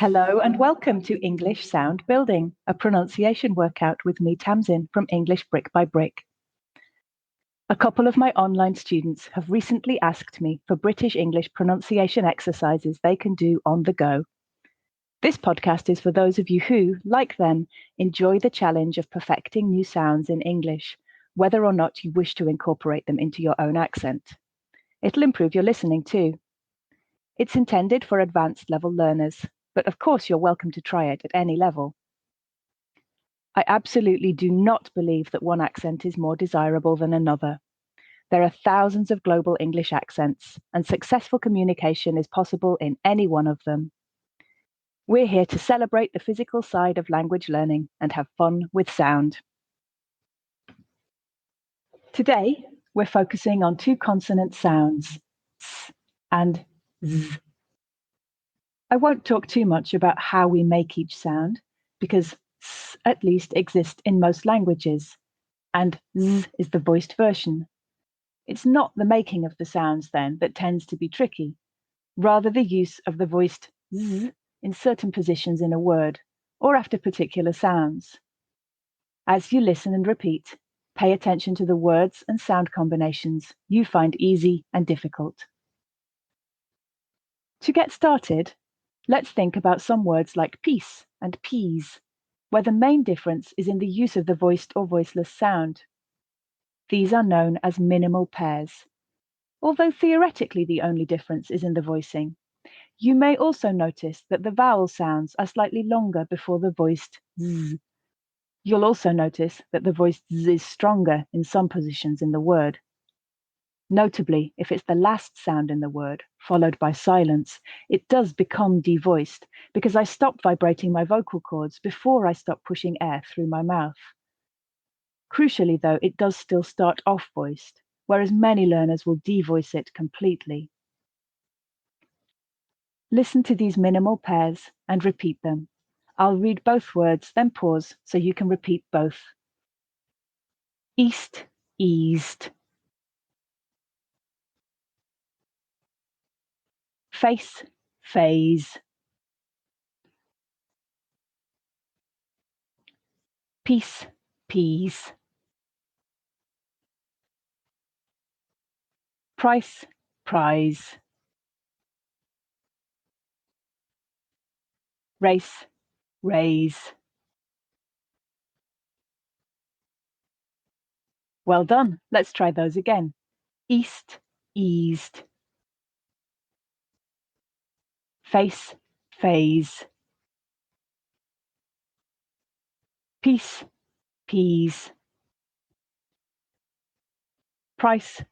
Hello and welcome to English Sound Building, a pronunciation workout with me, Tamsin, from English Brick by Brick. A couple of my online students have recently asked me for British English pronunciation exercises they can do on the go. This podcast is for those of you who, like them, enjoy the challenge of perfecting new sounds in English, whether or not you wish to incorporate them into your own accent. It'll improve your listening too. It's intended for advanced level learners, but of course you're welcome to try it at any level. I absolutely do not believe that one accent is more desirable than another. There are thousands of global English accents, and successful communication is possible in any one of them. We're here to celebrate the physical side of language learning and have fun with sound. Today, we're focusing on two consonant sounds, s and z. I won't talk too much about how we make each sound, because s at least exists in most languages, and z is the voiced version. It's not the making of the sounds, then, that tends to be tricky, rather the use of the voiced z in certain positions in a word, or after particular sounds. As you listen and repeat, pay attention to the words and sound combinations you find easy and difficult. To get started, let's think about some words like peace and peas, where the main difference is in the use of the voiced or voiceless sound. These are known as minimal pairs, although theoretically the only difference is in the voicing. You may also notice that the vowel sounds are slightly longer before the voiced z. You'll also notice that the voiced z is stronger in some positions in the word. Notably, if it's the last sound in the word, followed by silence, it does become devoiced because I stop vibrating my vocal cords before I stop pushing air through my mouth. Crucially, though, it does still start off voiced, whereas many learners will devoice it completely. Listen to these minimal pairs and repeat them. I'll read both words, then pause so you can repeat both. East, eased. Face, phase. Peace, peas. Price, prize. Race, raise. Well done. Let's try those again. East, eased. Face, phase. Peace, peas. Price,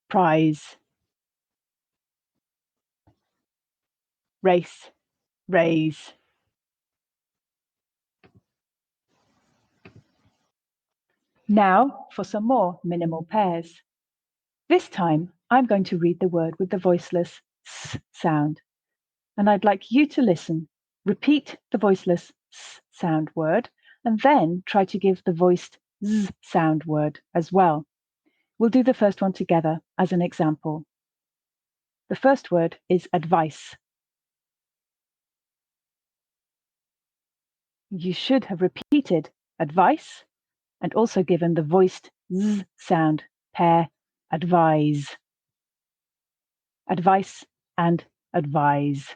prize. Race, raise. Now for some more minimal pairs. This time, I'm going to read the word with the voiceless s sound. And I'd like you to listen, repeat the voiceless s sound word, and then try to give the voiced z sound word as well. We'll do the first one together as an example. The first word is advice. You should have repeated advice and also given the voiced z sound pair advise. Advice and advise.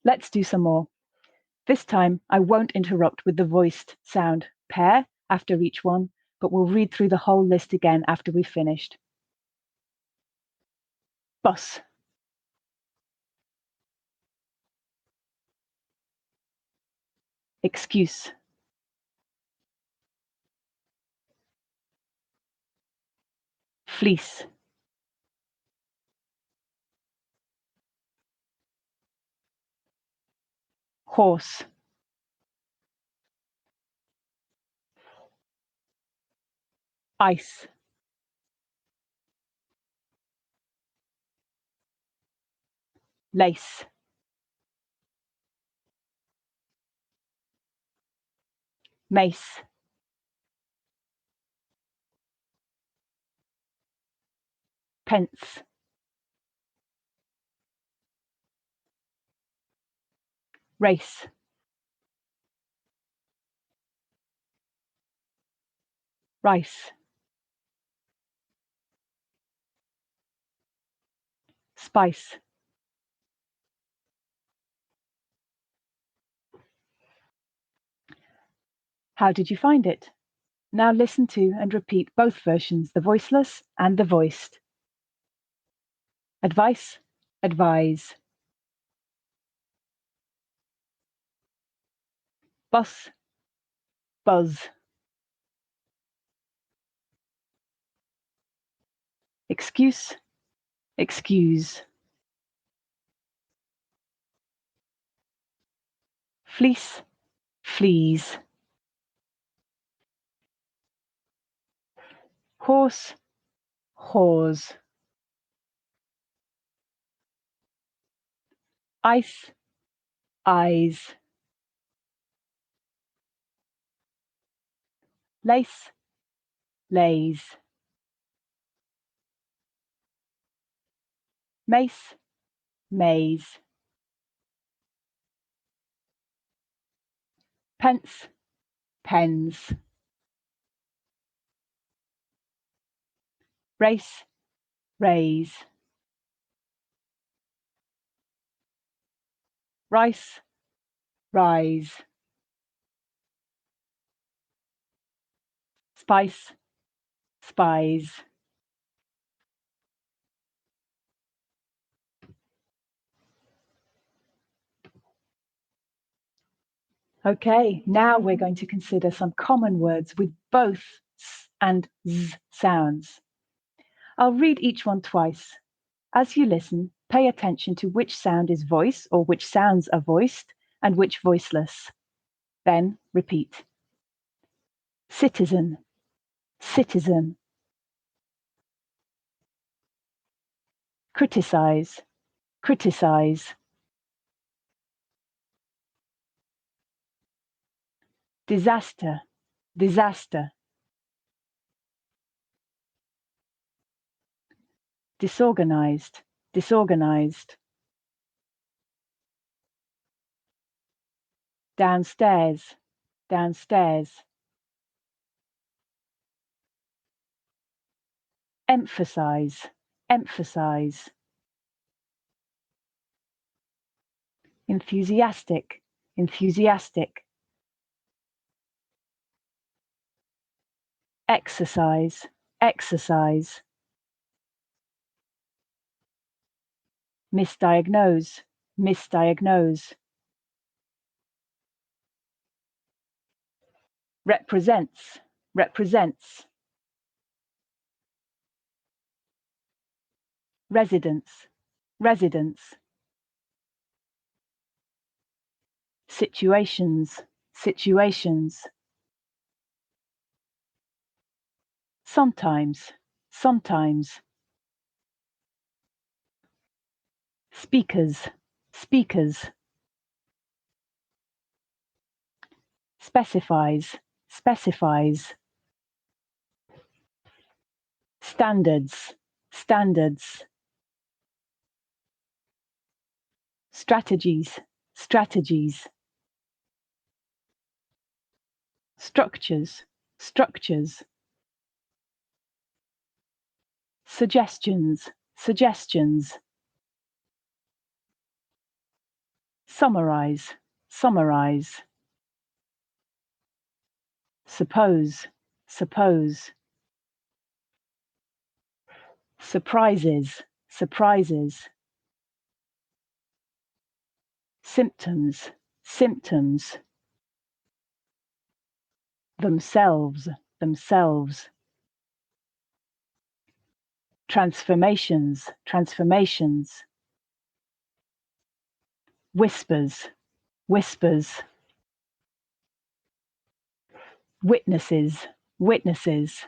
Let's do some more. This time I won't interrupt with the voiced sound pair after each one, but we'll read through the whole list again after we've finished. Bus. Excuse. Fleece. Horse. Ice. Lace. Mace. Pence. race, rice, spice. How did you find it? Now listen to and repeat both versions, the voiceless and the voiced. Advice, advise. Bus, buzz. Excuse, excuse. Fleece, fleas. Horse, whores. Ice, eyes. Lace, lays. Mace, maze. Pence, pens. Race, raise. Rice, rise. Spice, spies. Okay, now we're going to consider some common words with both s and z sounds. I'll read each one twice. As you listen, pay attention to which sound is voice or which sounds are voiced and which voiceless. Then repeat. Citizen, citizen. Criticize, criticize. Disaster, disaster. Disorganized, disorganized. Downstairs, downstairs. Emphasize, emphasize. Enthusiastic, enthusiastic. Exercise, exercise. Misdiagnose, misdiagnose. Represents, represents. Residence, residence. Situations, situations. Sometimes, sometimes. Speakers, speakers. Specifies, specifies. Standards, standards. Strategies, strategies. Structures, structures. Suggestions, suggestions. Summarize, summarize. Suppose, suppose. Surprises, surprises. Symptoms, symptoms. Themselves, themselves. Transformations, transformations. Whispers, whispers. Witnesses, witnesses.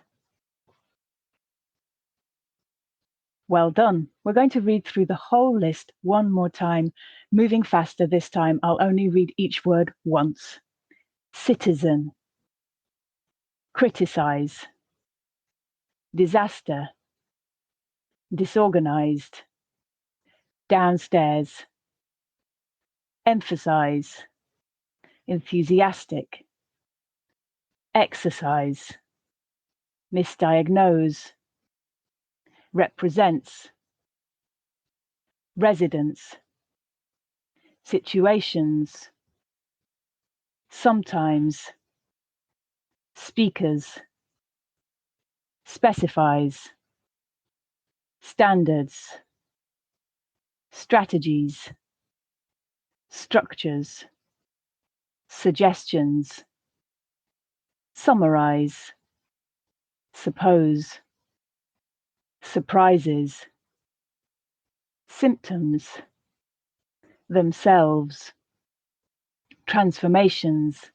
Well done. We're going to read through the whole list one more time. Moving faster this time, I'll only read each word once. Citizen. Criticize. Disaster. Disorganized. Downstairs. Emphasize. enthusiastic, exercise, misdiagnose, represents, residence, situations, sometimes, speakers, specifies, standards, strategies, structures, suggestions, summarize, suppose, surprises, symptoms, themselves, transformations,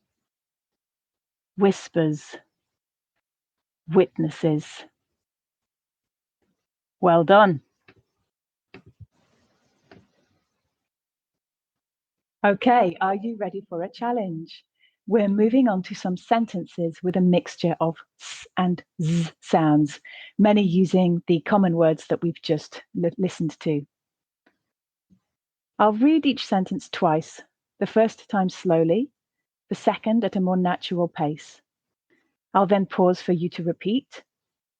whispers, witnesses. Well done. Okay, are you ready for a challenge? We're moving on to some sentences with a mixture of s and z sounds, many using the common words that we've just listened to. I'll read each sentence twice, the first time slowly, the second at a more natural pace. I'll then pause for you to repeat,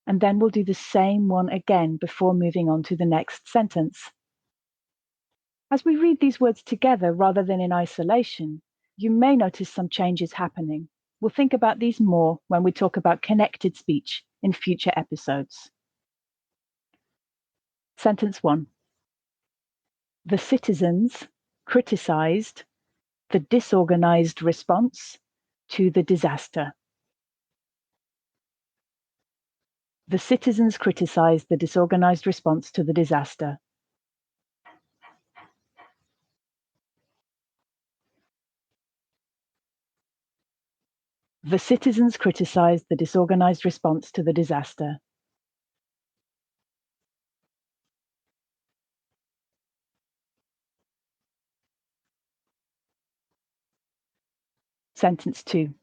and then we'll do the same one again before moving on to the next sentence. As we read these words together rather than in isolation, you may notice some changes happening. We'll think about these more when we talk about connected speech in future episodes. Sentence 1. The citizens criticized the disorganized response to the disaster. The citizens criticized the disorganized response to the disaster. The citizens criticized the disorganized response to the disaster. Sentence 2.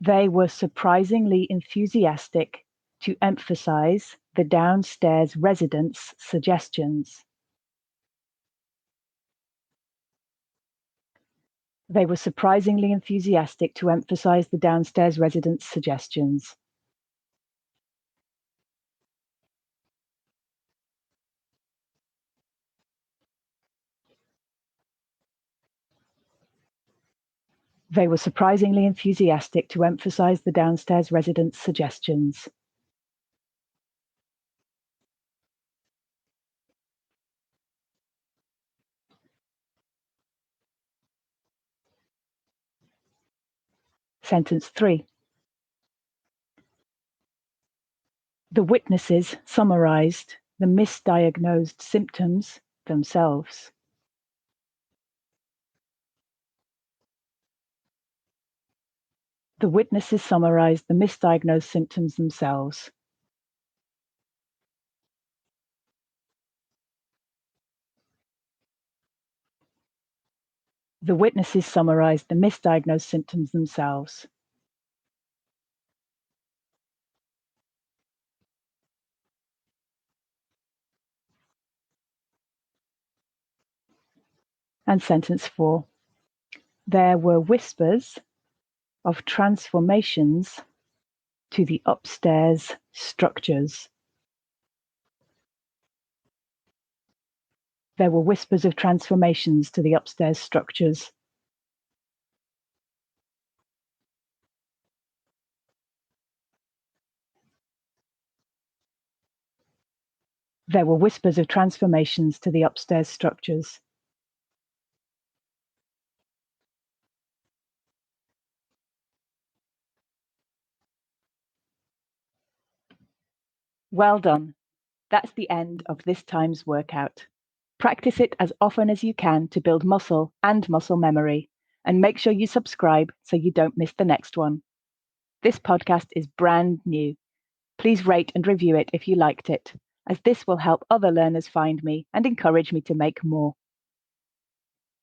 They were surprisingly enthusiastic to emphasize the downstairs residents' suggestions. They were surprisingly enthusiastic to emphasize the downstairs residents' suggestions. They were surprisingly enthusiastic to emphasize the downstairs residents' suggestions. Sentence 3. The witnesses summarized the misdiagnosed symptoms themselves. The witnesses summarized the misdiagnosed symptoms themselves. The witnesses summarized the misdiagnosed symptoms themselves. And sentence 4. There were whispers of transformations to the upstairs structures. There were whispers of transformations to the upstairs structures. There were whispers of transformations to the upstairs structures. Well done. That's the end of this time's workout. Practice it as often as you can to build muscle and muscle memory, and make sure you subscribe so you don't miss the next one. This podcast is brand new. Please rate and review it if you liked it, as this will help other learners find me and encourage me to make more.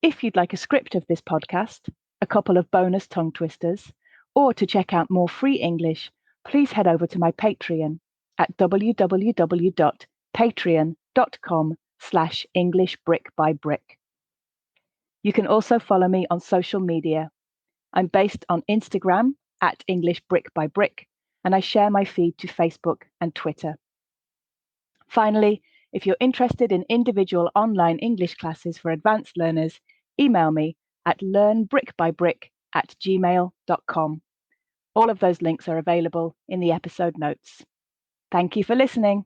If you'd like a script of this podcast, a couple of bonus tongue twisters, or to check out more free English, please head over to my Patreon at www.patreon.com/EnglishBrickByBrick. You can also follow me on social media. I'm based on Instagram at English Brick by Brick, and I share my feed to Facebook and Twitter. Finally, if you're interested in individual online English classes for advanced learners, email me at learnbrickbybrick@gmail.com. All of those links are available in the episode notes. Thank you for listening.